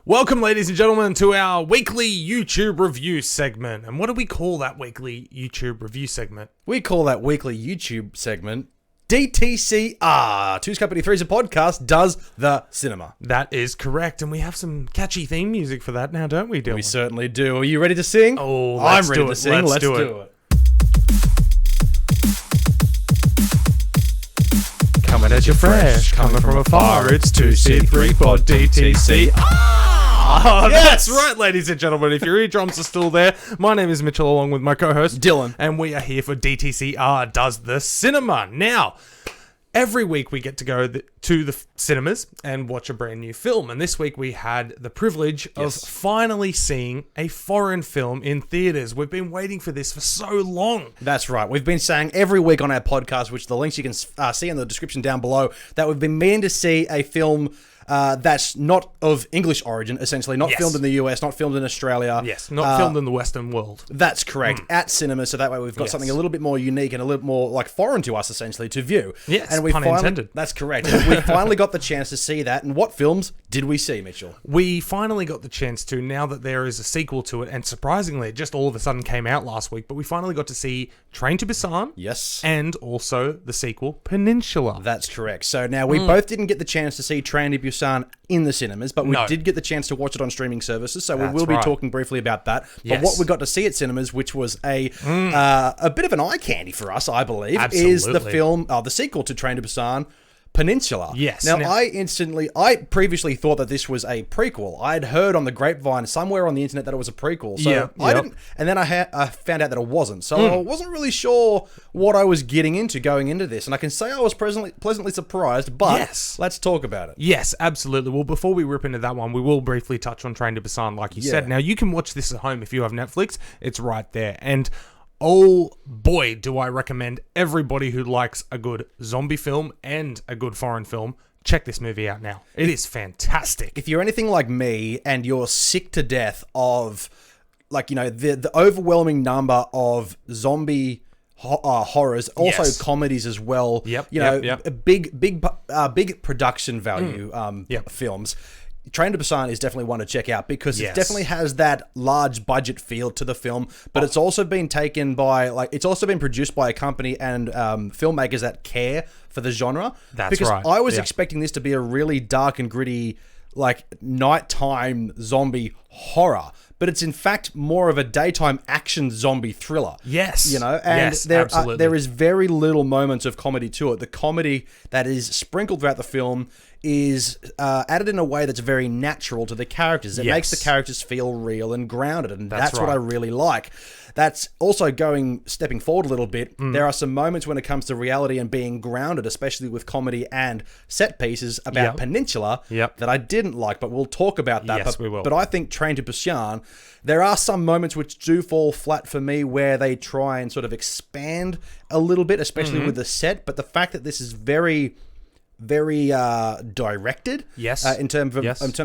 Welcome, ladies and gentlemen, to our weekly YouTube review segment. And what do we call that weekly YouTube review segment? We call that weekly YouTube segment DTCR. 2c3pod podcast does the cinema. That is correct. And we have some catchy theme music for that now, don't we, Dylan? We certainly do. Are you ready to sing? Oh, I'm ready to sing. Let's do it. Coming at you fresh, coming from afar, it's 2c3pod DTCR. Yes! That's right, ladies and gentlemen. If your eardrums are still there, my name is Mitchell, along with my co-host Dylan. And we are here for DTCR Does the Cinema. Now, every week we get to go to the cinemas and watch a brand new film. And this week we had the privilege of finally seeing a foreign film in theaters. We've been waiting for this for so long. That's right. We've been saying every week on our podcast, which the links you can see in the description down below, that we've been meaning to see a film that's not of English origin, essentially. Not filmed in the US, not filmed in Australia. Yes, not filmed in the Western world. That's correct. At cinema, so that way we've got something a little bit more unique and a little more like foreign to us, essentially, to view. Yes, and we pun intended. That's correct. And we finally got the chance to see that. And what films did we see, Mitchell? We finally got the chance to, now that there is a sequel to it, and surprisingly, it just all of a sudden came out last week, but we finally got to see Train to Busan. Yes. And also the sequel, Peninsula. That's correct. So now we both didn't get the chance to see Train to Busan in the cinemas, but we did get the chance to watch it on streaming services, so we will be talking briefly about that. But what we got to see at cinemas, which was a bit of an eye candy for us, I believe, is the film, the sequel to Train to Busan, Peninsula. Yes. Now, I previously thought that this was a prequel. I'd heard on the grapevine somewhere on the internet that it was a prequel. So I didn't, and then I found out that it wasn't. So I wasn't really sure what I was getting into going into this. And I can say I was pleasantly surprised, but let's talk about it. Yes, absolutely. Well, before we rip into that one, we will briefly touch on Train to Busan, like you said. Now, you can watch this at home if you have Netflix. It's right there. And oh boy, do I recommend everybody who likes a good zombie film and a good foreign film, check this movie out now. It is fantastic. If you're anything like me and you're sick to death of, like, you know, the overwhelming number of zombie horrors, also comedies as well, big production value films, Train to Busan is definitely one to check out because it definitely has that large budget feel to the film, but it's also been taken by, it's also been produced by a company and filmmakers that care for the genre. That's right. Because I was expecting this to be a really dark and gritty, like, nighttime zombie horror, but it's in fact more of a daytime action zombie thriller. Yes. You know, and there is very little moments of comedy to it. The comedy that is sprinkled throughout the film is added in a way that's very natural to the characters. It makes the characters feel real and grounded, and that's what I really like. That's also stepping forward a little bit. There are some moments when it comes to reality and being grounded, especially with comedy and set pieces about Peninsula that I didn't like, but we'll talk about that. Yes, we will. But I think Train to Busan, there are some moments which do fall flat for me where they try and sort of expand a little bit, especially with the set. But the fact that this is very directed, in terms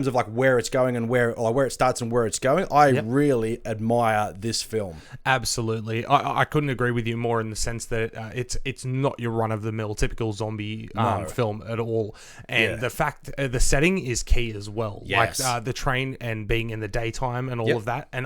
of like where it's going and where it starts and where it's going, I really admire this film. Absolutely, I couldn't agree with you more in the sense that it's not your run of the mill typical zombie film at all, and the fact the setting is key as well. Like the train and being in the daytime and all of that, and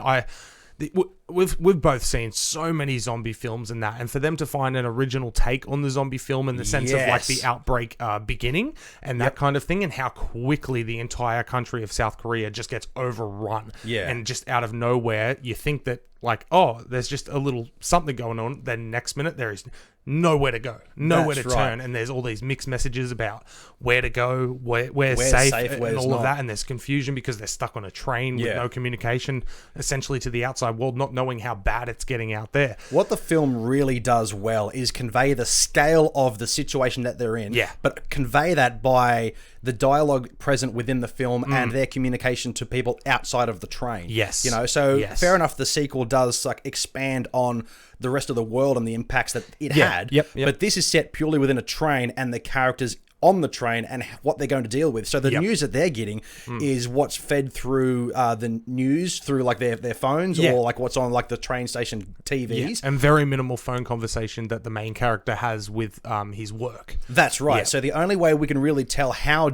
we've both seen so many zombie films and that, and for them to find an original take on the zombie film in the sense of like the outbreak beginning and that kind of thing, and how quickly the entire country of South Korea just gets overrun, and just out of nowhere you think that, like, oh, there's just a little something going on, then next minute there is nowhere to go, nowhere to turn, and there's all these mixed messages about where to go, where's safe and all of that, and there's confusion because they're stuck on a train with no communication essentially to the outside world, not knowing how bad it's getting out there. What the film really does well is convey the scale of the situation that they're in, but convey that by the dialogue present within the film and their communication to people outside of the train. Yes. You know, so fair enough, the sequel does like expand on the rest of the world and the impacts that it had. But this is set purely within a train and the characters on the train and what they're going to deal with. So the news that they're getting is what's fed through the news through like their phones or like what's on like the train station TVs. And very minimal phone conversation that the main character has with his work. That's right. So the only way we can really tell how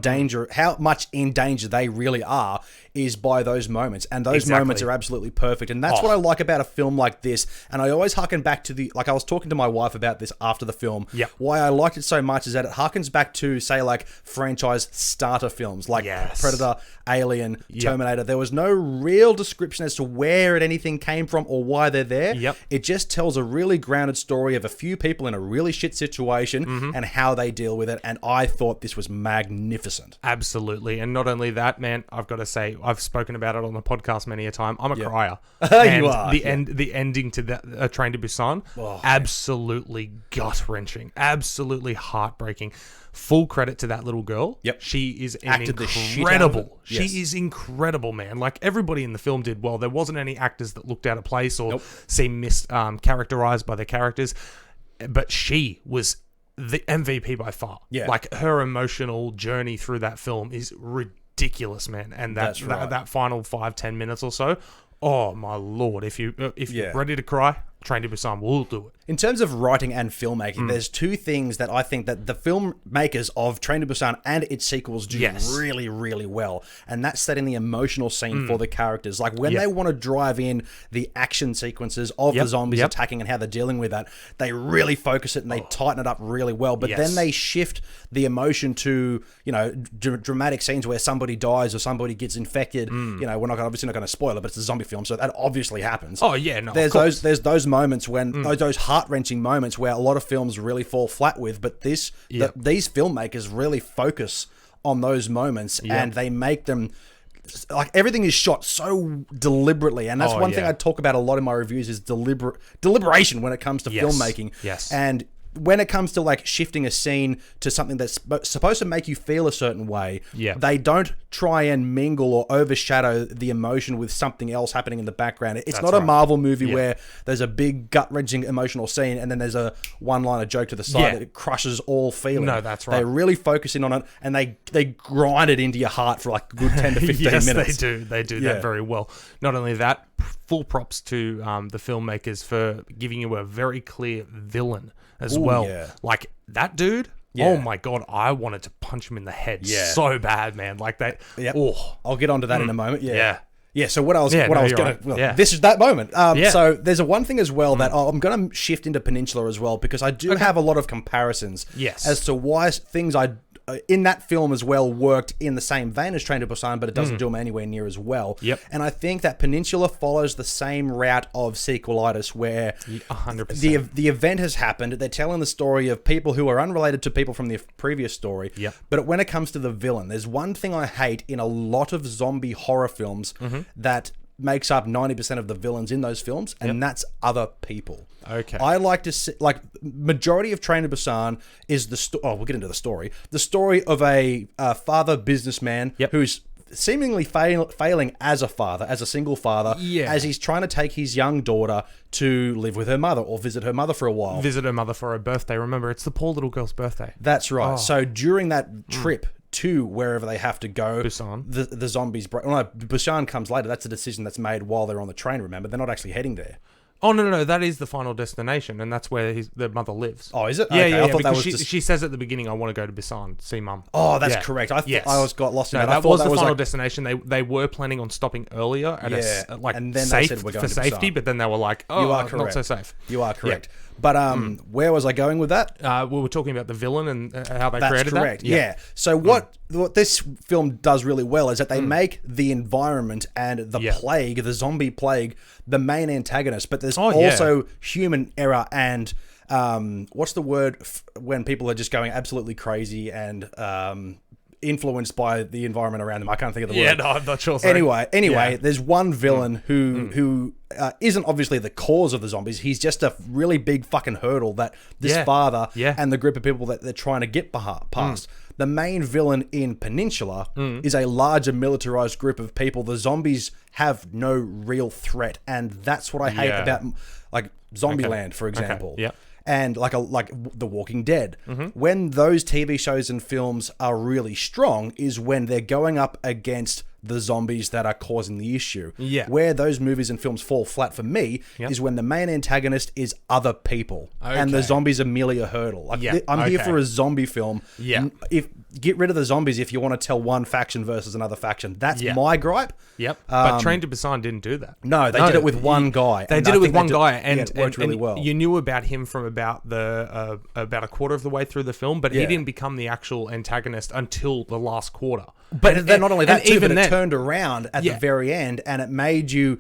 much in danger they really are is by those moments, and those moments are absolutely perfect. And that's what I like about a film like this. And I always harken back to I was talking to my wife about this after the film. Yep. Why I liked it so much is that it harkens back to, say, like franchise starter films like Predator, Alien, Terminator. There was no real description as to where anything came from or why they're there. Yep. It just tells a really grounded story of a few people in a really shit situation and how they deal with it. And I thought this was magnificent. Absolutely. And not only that, man, I've got to say, I've spoken about it on the podcast many a time. I'm a crier. You are. The ending to that Train to Busan, absolutely gut-wrenching, absolutely heartbreaking. Full credit to that little girl. Yep. She is Acted incredible. Yes. She is incredible, man. Like, everybody in the film did well. There wasn't any actors that looked out of place or seemed characterized by their characters. But she was the MVP by far. Yeah. Like, her emotional journey through that film is ridiculous, man. And that final 5-10 minutes or so, oh my lord! If you're ready to cry, Train to Busan will do it. In terms of writing and filmmaking, there's two things that I think that the filmmakers of Train to Busan and its sequels do really, really well. And that's setting the emotional scene for the characters. Like when they want to drive in the action sequences of the zombies attacking and how they're dealing with that, they really focus it and they tighten it up really well. But then they shift the emotion to, dramatic scenes where somebody dies or somebody gets infected. We're obviously not going to spoil it, but it's a zombie film, so that obviously happens. Oh, yeah, no, there's those moments when those heart-wrenching moments where a lot of films really fall flat with, but these filmmakers really focus on those moments and they make them like everything is shot so deliberately, and that's one thing I talk about a lot in my reviews is deliberation when it comes to filmmaking. And when it comes to like shifting a scene to something that's supposed to make you feel a certain way, they don't try and mingle or overshadow the emotion with something else happening in the background. It's not a Marvel movie where there's a big gut-wrenching emotional scene and then there's a one-liner joke to the side that crushes all feeling. No, that's right. They really focus in on it and they grind it into your heart for like a good 10 to 15 minutes. They do that very well. Not only that, full props to the filmmakers for giving you a very clear villain as well. Like that dude, oh my god, I wanted to punch him in the head so bad, man. Like that. I'll get onto that in a moment. So This is that moment. So there's one thing as well that I'm going to shift into Peninsula as well, because I do have a lot of comparisons as to why things in that film as well worked in the same vein as Train to Busan, but it doesn't do them anywhere near as well. And I think that Peninsula follows the same route of sequelitis where 100%. The event has happened. They're telling the story of people who are unrelated to people from the previous story. But when it comes to the villain, there's one thing I hate in a lot of zombie horror films that makes up 90% of the villains in those films, and that's other people. Okay. I like to see, like, majority of Train to Busan is we'll get into the story. The story of a father businessman who's seemingly failing as a father, as a single father, as he's trying to take his young daughter to live with her mother or visit her mother for a while. Visit her mother for her birthday. Remember, it's the poor little girl's birthday. That's right. So during that trip to wherever they have to go, Busan, the zombies break. Well, no, Busan comes later. That's a decision that's made while they're on the train. Remember, they're not actually heading there. Oh, no, that is the final destination, and that's where the mother lives. Oh, is it? Yeah, okay. I thought because she says at the beginning, I want to go to Busan, see mum. Oh, that's correct. I got lost in that. That was the final destination. They were planning on stopping earlier at and then safe they said we're going for to safety, Busan. but then they were like, oh, you are correct. not so safe. You are correct. But where was I going with that? We were talking about the villain and how they created correct. that. Yeah. So what this film does really well is that they make the environment and the plague, the zombie plague, the main antagonist. But there's also human error and what's the word when people are just going absolutely crazy and influenced by the environment around them. I can't think of the word. Yeah, no, I'm not sure. Sorry. Anyway, there's one villain who isn't obviously the cause of the zombies. He's just a really big fucking hurdle that this father and the group of people that they're trying to get past. The main villain in Peninsula is a larger militarized group of people. The zombies have no real threat, and that's what I hate about like Zombieland, for example. And like The Walking Dead. When those TV shows and films are really strong is when they're going up against the zombies that are causing the issue. Where those movies and films fall flat for me is when the main antagonist is other people and the zombies are merely a hurdle. I'm here for a zombie film. If get rid of the zombies if you want to tell one faction versus another faction. That's my gripe. Yep. But Train to Busan didn't do that. No, they did it with one guy. They did it with one guy, and it worked really well. You knew about him from about a quarter of the way through the film, but he didn't become the actual antagonist until the last quarter. But then not only that, too, but it turned around at the very end, and it made you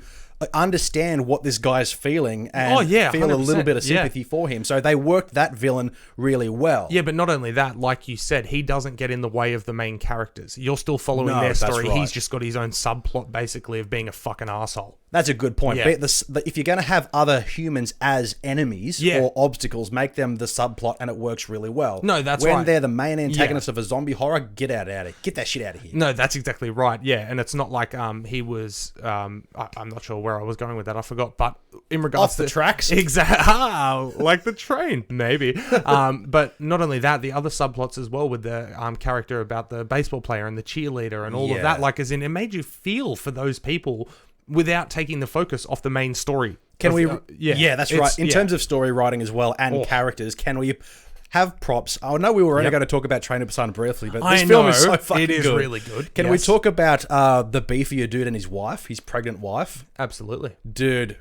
understand what this guy's feeling and feel a little bit of sympathy for him. So they worked that villain really well. Yeah, but not only that, like you said, he doesn't get in the way of the main characters. You're still following their story. Right. He's just got his own subplot, basically, of being a fucking asshole. That's a good point. Yeah. If you're going to have other humans as enemies or obstacles, make them the subplot, and it works really well. No, that's right. When they're the main antagonist of a zombie horror, get out of here. Get that shit out of here. No, that's exactly right. Yeah, and it's not like he was. I'm not sure where I was going with that. I forgot. But in regards to the tracks, exactly, like the train, maybe. But not only that, the other subplots as well with the character about the baseball player and the cheerleader and all of that. Like, as in, it made you feel for those people without taking the focus off the main story. Can we? Yeah, that's right. In terms of story writing as well and characters, can we have props? I know we were only going to talk about Train to Busan briefly, but this film is so fucking good. It is really good. Can we talk about the beefier dude and his wife, his pregnant wife? Absolutely, dude.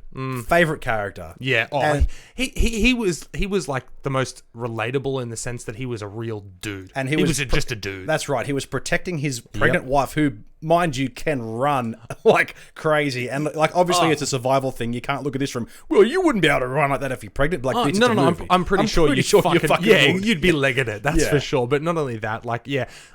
Favorite character. Yeah. Oh, and he was like the most relatable in the sense that he was a real dude, and he was just a dude. That's right. He was protecting his pregnant wife, who, mind you, can run like crazy, and like obviously it's a survival thing. You can't look at this from, well, you wouldn't be able to run like that if you're pregnant. Like, no, I'm pretty sure you fucking would. You'd be legging it. That's for sure. But not only that, like,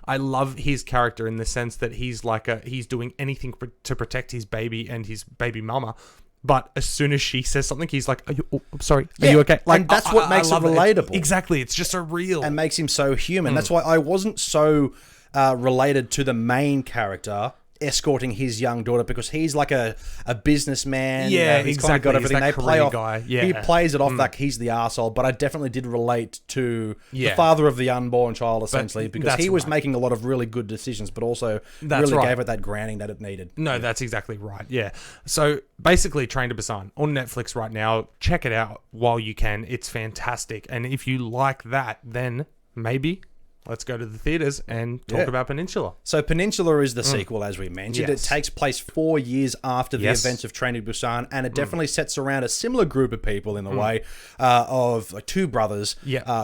I love his character in the sense that he's like he's doing anything to protect his baby and his baby mama. But as soon as she says something, he's like, I'm sorry, are you okay? Like, and that's what makes it relatable. Exactly. It's just so real. And makes him so human. That's why I wasn't so related to the main character escorting his young daughter, because he's like a businessman. Yeah, he's exactly. Kind of got everything. He's that they play off. Guy. Yeah. He plays it off like he's the arsehole, but I definitely did relate to the father of the unborn child, essentially, because he was making a lot of really good decisions, but also gave it that grounding that it needed. No, that's exactly right. Yeah. So basically, Train to Busan on Netflix right now. Check it out while you can. It's fantastic. And if you like that, then maybe let's go to the theaters and talk about Peninsula. So Peninsula is the sequel, as we mentioned. Yes. It takes place 4 years after the events of Train to Busan, and it definitely sets around a similar group of people in the way of like two brothers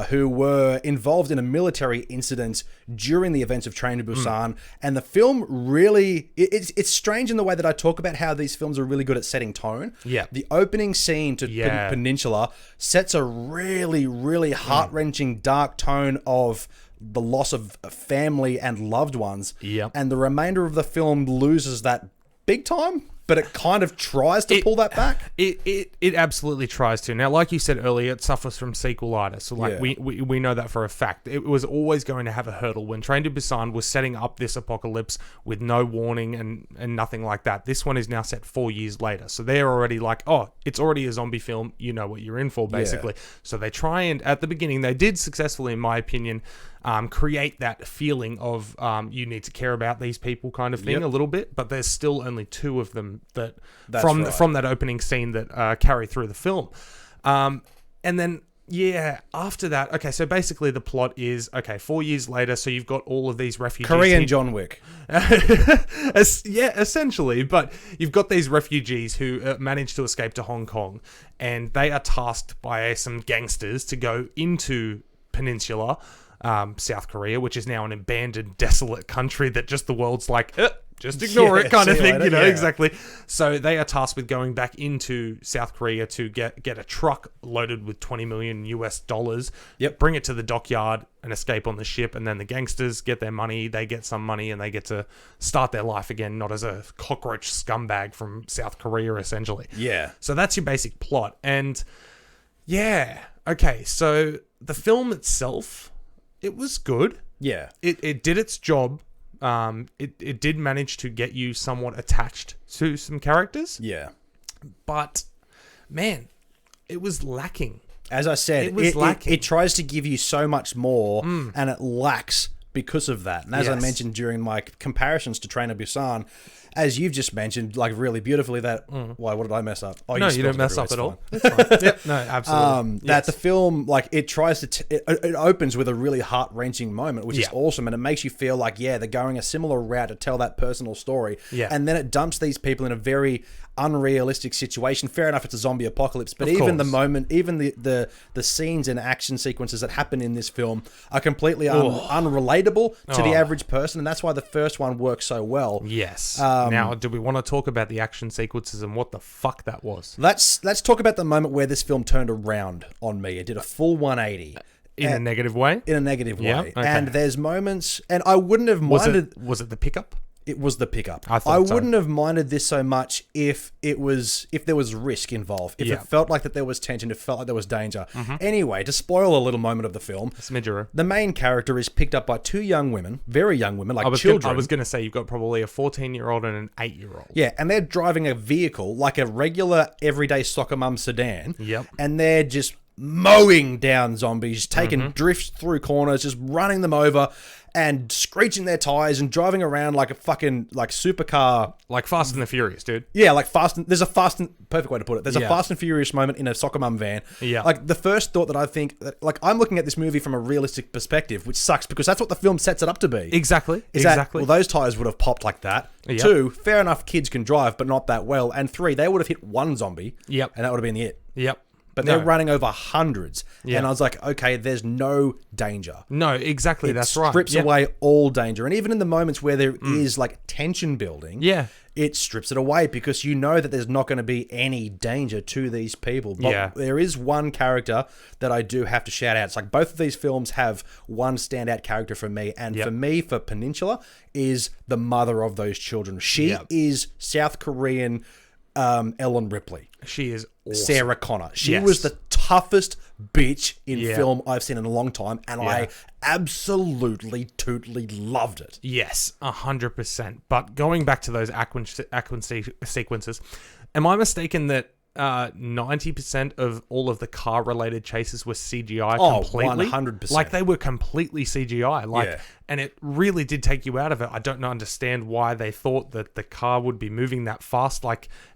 who were involved in a military incident during the events of Train to Busan. And the film really, it's strange in the way that I talk about how these films are really good at setting tone. Yeah. The opening scene to Peninsula sets a really, really heart-wrenching, dark tone of the loss of family and loved ones. Yep. And the remainder of the film loses that big time, but it kind of tries to pull that back. It absolutely tries to. Now, like you said earlier, it suffers from sequelitis. So, like, we know that for a fact. It was always going to have a hurdle. When Train to Busan was setting up this apocalypse with no warning and nothing like that, this one is now set 4 years later. So they're already like, oh, it's already a zombie film. You know what you're in for, basically. So they try and, at the beginning, they did successfully, in my opinion, create that feeling of you need to care about these people kind of thing a little bit, but there's still only two of them that from that opening scene that carry through the film. And then after that, okay, so basically the plot is 4 years later, so you've got all of these refugees. Korean John Wick. Essentially, but you've got these refugees who manage to escape to Hong Kong, and they are tasked by some gangsters to go into Peninsula, South Korea, which is now an abandoned, desolate country that just the world's like, just ignore it kind of thing, later, exactly. So they are tasked with going back into South Korea to get a truck loaded with $20 million US, bring it to the dockyard and escape on the ship, and then the gangsters get their money, they get some money, and they get to start their life again, not as a cockroach scumbag from South Korea, essentially. Yeah. So that's your basic plot. And okay, so the film itself, it was good. Yeah. It did its job. It did manage to get you somewhat attached to some characters. Yeah. But, man, it was lacking. As I said, it was lacking. It tries to give you so much more, and it lacks because of that. And as I mentioned during my comparisons to Train to Busan, as you've just mentioned, like really beautifully, that why? What did I mess up? Oh, no, you don't mess up at all. It's fine. Yep, no, absolutely. That the film, like, it tries to it opens with a really heart wrenching moment, which is awesome, and it makes you feel like they're going a similar route to tell that personal story. Yeah, and then it dumps these people in a very unrealistic situation. Fair enough, it's a zombie apocalypse, but even the moment, even the scenes and action sequences that happen in this film are completely unrelatable to the average person, and that's why the first one works so well. Yes. Now, do we want to talk about the action sequences and what the fuck that was? Let's talk about the moment where this film turned around on me. It did a full 180. In a negative way? In a negative way. Okay. And there's moments, and I wouldn't have minded... Was it the pickup? It was the pickup. I wouldn't have minded this so much if there was risk involved. If it felt like that there was tension, if it felt like there was danger. Anyway, to spoil a little moment of the film, the main character is picked up by two young women, very young women, like children. I was going to say you've got probably a 14-year-old and an 8-year-old. Yeah, and they're driving a vehicle like a regular everyday soccer mum sedan. Yep. And they're just mowing down zombies, taking drifts through corners, just running them over and screeching their tires and driving around like a fucking supercar. Like Fast and the Furious, dude. Yeah, like there's a perfect way to put it. There's a Fast and Furious moment in a soccer mum van. Yeah. Like the first thought that I think, like I'm looking at this movie from a realistic perspective, which sucks because that's what the film sets it up to be. Exactly. Well, those tires would have popped like that. Yep. 2, fair enough, kids can drive, but not that well. And 3, they would have hit one zombie. Yep. And that would have been it. Yep. But they're running over hundreds. Yeah. And I was like, okay, there's no danger. No, exactly. That's right. It strips away all danger. And even in the moments where there is like tension building, it strips it away because you know that there's not going to be any danger to these people. But there is one character that I do have to shout out. It's like both of these films have one standout character for me. And for me, for Peninsula, is the mother of those children. She is South Korean Ellen Ripley. She is awesome. Sarah Connor. She was the toughest bitch in film I've seen in a long time, and I absolutely, totally loved it. Yes, 100%. But going back to those Aquan sequences, am I mistaken that 90% of all of the car-related chases were CGI completely? 100%. Like, they were completely CGI. And it really did take you out of it. I don't understand why they thought that the car would be moving that fast,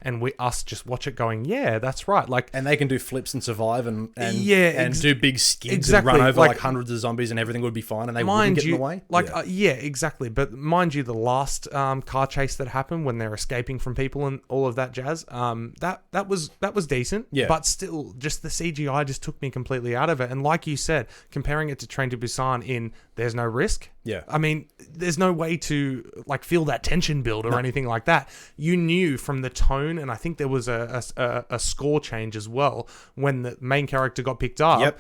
and us just watch it going, yeah, that's right. And they can do flips and survive and do big skids and run over hundreds of zombies and everything would be fine and they wouldn't get in the way. Exactly. But mind you, the last car chase that happened when they're escaping from people and all of that jazz, that was decent. Yeah. But still, just the CGI just took me completely out of it. And like you said, comparing it to Train to Busan in There's No Risk. Yeah. I mean, there's no way to feel that tension build or anything like that. You knew from the tone, and I think there was a score change as well when the main character got picked up. Yep.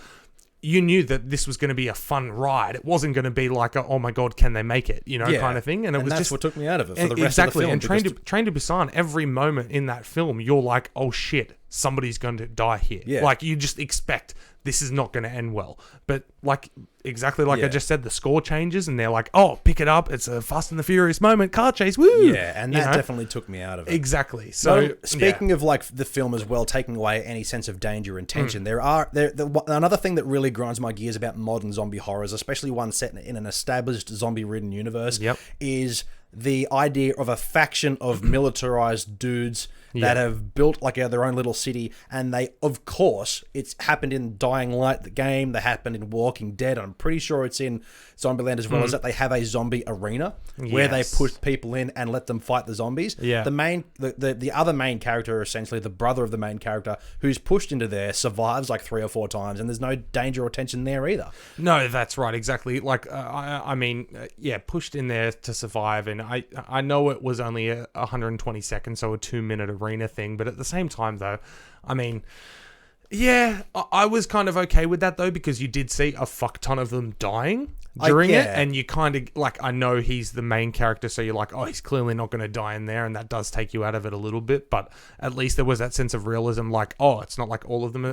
You knew that this was going to be a fun ride. It wasn't going to be like, oh my God, can they make it? Kind of thing. And that's just what took me out of it for the rest of the film. And Train to Busan, every moment in that film, you're like, oh shit, somebody's going to die here. Yeah. Like, you just expect this is not going to end well. But exactly like I just said, the score changes and they're like, oh, pick it up. It's a Fast and the Furious moment. Car chase. Woo! Yeah, and that definitely took me out of it. Exactly. So speaking of the film as well, taking away any sense of danger and tension, another thing that really grinds my gears about modern zombie horrors, especially one set in an established zombie-ridden universe, is the idea of a faction of militarized dudes that have built their own little city, and they, of course, it's happened in Dying Light, the game, they happened in Walking Dead, I'm pretty sure it's in Zombieland as well, is that they have a zombie arena where they push people in and let them fight the zombies. Yeah. The other main character, essentially the brother of the main character, who's pushed into there, survives 3 or 4 times, and there's no danger or tension there either. No, that's right, exactly. Pushed in there to survive, and I know it was only 120 seconds, so a 2-minute arena thing, but at the same time, though, I mean, yeah, I was kind of okay with that, though, because you did see a fuck ton of them dying during it, and you kind of, I know he's the main character, so you're like, oh, he's clearly not going to die in there, and that does take you out of it a little bit, but at least there was that sense of realism, it's not like all of them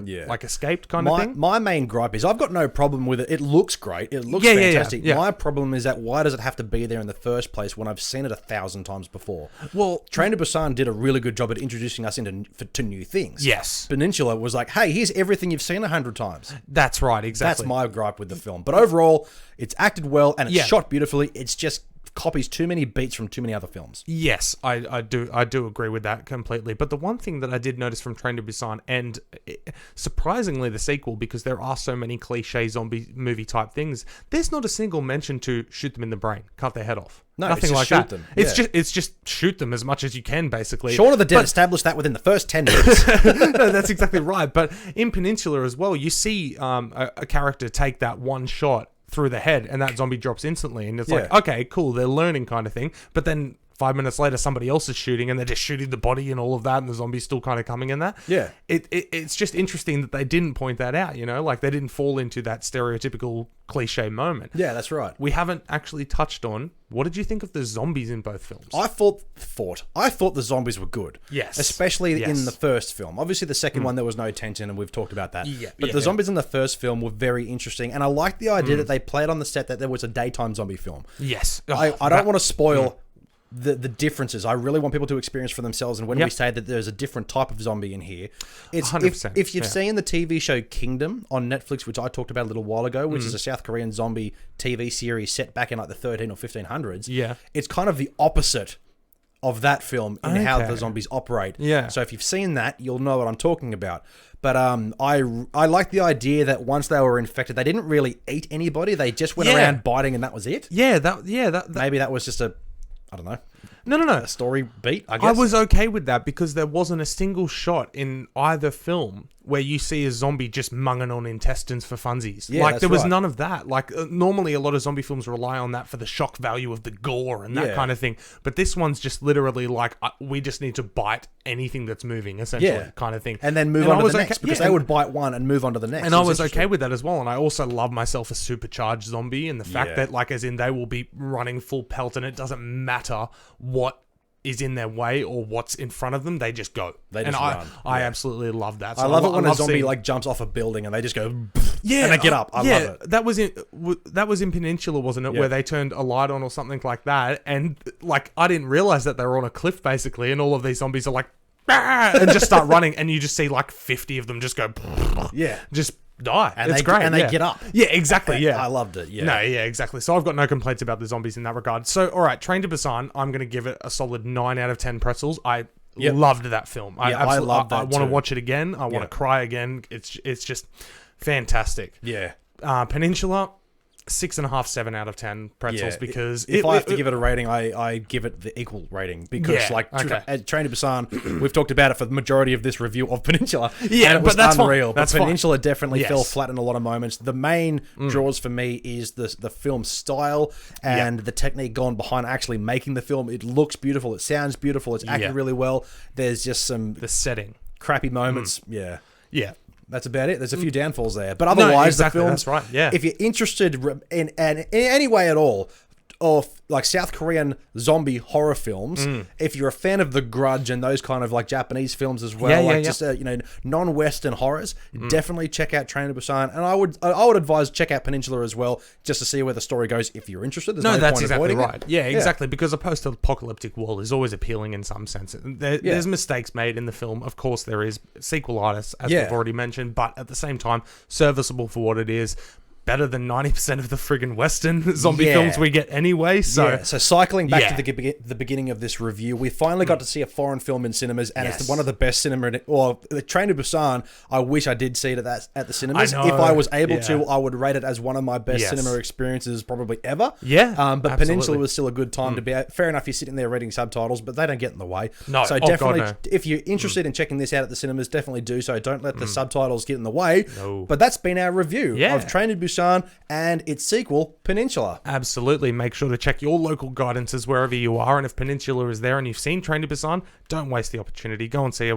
escaped kind of thing. My main gripe is I've got no problem with it. It looks great. It looks fantastic. Yeah. My problem is that why does it have to be there in the first place when I've seen it 1,000 times before? Well, Train to Busan did a really good job at introducing us to new things. Yes. Peninsula was like, hey, here's everything you've seen 100 times. That's right, exactly. That's my gripe with the film. But overall, it's acted well and it's shot beautifully. It's just copies too many beats from too many other films. Yes, I do agree with that completely. But the one thing that I did notice from Train to Busan, and surprisingly the sequel, because there are so many cliche zombie movie type things, there's not a single mention to shoot them in the brain, cut their head off. No, nothing like shoot that. Them. It's just shoot them as much as you can, basically. Shaun of the Dead established that within the first 10 minutes. No, that's exactly right. But in Peninsula as well, you see a character take that one shot through the head, and that zombie drops instantly, and it's like, okay, cool, they're learning kind of thing. But then 5 minutes later, somebody else is shooting, and they're just shooting the body and all of that, and the zombie's still kind of coming in there. Yeah. It's just interesting that they didn't point that out, like they didn't fall into that stereotypical cliche moment. Yeah, that's right. We haven't actually touched on, what did you think of the zombies in both films? I thought the zombies were good. Yes. Especially in the first film. Obviously, the second one, there was no tension, and we've talked about that. Yeah. But the zombies in the first film were very interesting, and I liked the idea that they played on the set that there was a daytime zombie film. Yes. I don't want to spoil the differences. I really want people to experience for themselves, and when we say that there's a different type of zombie in here, it's 100%, if you've seen the TV show Kingdom on Netflix, which I talked about a little while ago, which is a South Korean zombie TV series set back in like the 13 or 1500s. Yeah. It's kind of the opposite of that film in how the zombies operate. Yeah. So if you've seen that, you'll know what I'm talking about. But I like the idea that once they were infected, they didn't really eat anybody. They just went around biting, and that was it. Yeah, Maybe that was just I don't know. No. A story beat, I guess. I was okay with that because there wasn't a single shot in either film where you see a zombie just munging on intestines for funsies. Yeah, like, there was none of that. Like, normally a lot of zombie films rely on that for the shock value of the gore and that kind of thing. But this one's just literally like, we just need to bite anything that's moving, essentially, kind of thing. And then move on to the next, because they would bite one and move on to the next. And I was okay with that as well. And I also love myself a supercharged zombie, and the fact that, like, as in they will be running full pelt, and it doesn't matter what is in their way or what's in front of them, they just go. They just run. I absolutely love that. So I love it when a zombie jumps off a building and they just go, and they get up. I love it. That was in Peninsula, wasn't it? Where they turned a light on or something like that, and like I didn't realize that they were on a cliff basically, and all of these zombies are like, and just start running, and you just see like 50 of them just go, just die. And it's great. And they get up. Yeah, exactly. Yeah. I loved it. Yeah. No, yeah, exactly. So I've got no complaints about the zombies in that regard. So, all right, Train to Busan, I'm going to give it a solid 9 out of 10 pretzels. I loved that film. I loved that. I want to watch it again. I want to cry again. It's just fantastic. Yeah. Peninsula, 6.5, 7 out of 10 pretzels, because if I have to give it a rating, I give it the equal rating, because Train to Busan, we've talked about it for the majority of this review of Peninsula. Yeah, and it was unreal. But Peninsula definitely fell flat in a lot of moments. The main draws for me is the film style and the technique gone behind actually making the film. It looks beautiful. It sounds beautiful. It's acted really well. There's just the setting crappy moments. Yeah. That's about it. There's a few downfalls there. But otherwise, the film... That's right, yeah. If you're interested in any way at all of like South Korean zombie horror films, if you're a fan of The Grudge and those kind of like Japanese films as well, just non-Western horrors, definitely check out Train to Busan. And I would advise check out Peninsula as well, just to see where the story goes if you're interested. There's no that's point exactly avoiding right. it. Yeah, exactly. Because a post-apocalyptic world is always appealing in some sense. There's mistakes made in the film. Of course, there is sequelitis, as we've already mentioned, but at the same time, serviceable for what it is. Better than 90% of the friggin' Western zombie films we get anyway. So cycling back to the beginning of this review, we finally got to see a foreign film in cinemas, and it's one of the best cinema. The Train to Busan, I wish I did see it at the cinemas. If I was able to, I would rate it as one of my best cinema experiences probably ever. Yeah, but absolutely. Peninsula was still a good time to be at. Fair enough, you're sitting there reading subtitles, but they don't get in the way. No, so definitely, if you're interested in checking this out at the cinemas, definitely do so. Don't let the subtitles get in the way. No. But that's been our review of Train to Busan and its sequel, Peninsula. Absolutely. Make sure to check your local guidances wherever you are, and if Peninsula is there and you've seen Train to Busan, don't waste the opportunity. Go and see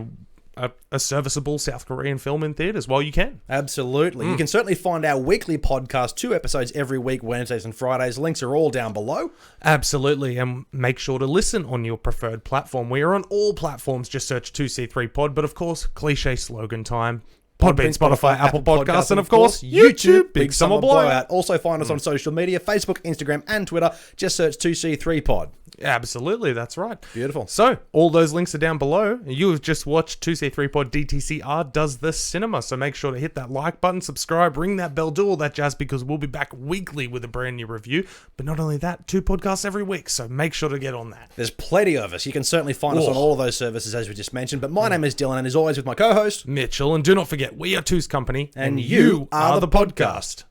a serviceable South Korean film in theaters while you can. Absolutely. You can certainly find our weekly podcast, 2 episodes every week, Wednesdays and Fridays. Links are all down below. Absolutely. And make sure to listen on your preferred platform. We are on all platforms. Just search 2c3pod. But of course, cliche slogan time. Podbean, Spotify, Apple Podcasts, and of course, YouTube, Big Summer Blowout. Also find us on social media, Facebook, Instagram, and Twitter. Just search 2c3pod. Absolutely, that's right. Beautiful. So, all those links are down below. You have just watched 2c3pod DTCR Does This Cinema, so make sure to hit that like button, subscribe, ring that bell, do all that jazz, because we'll be back weekly with a brand new review. But not only that, 2 podcasts every week, so make sure to get on that. There's plenty of us. You can certainly find us on all of those services, as we just mentioned. But my name is Dylan, and as always with my co-host, Mitchell. And do not forget, we are Two's Company, and you are the podcast.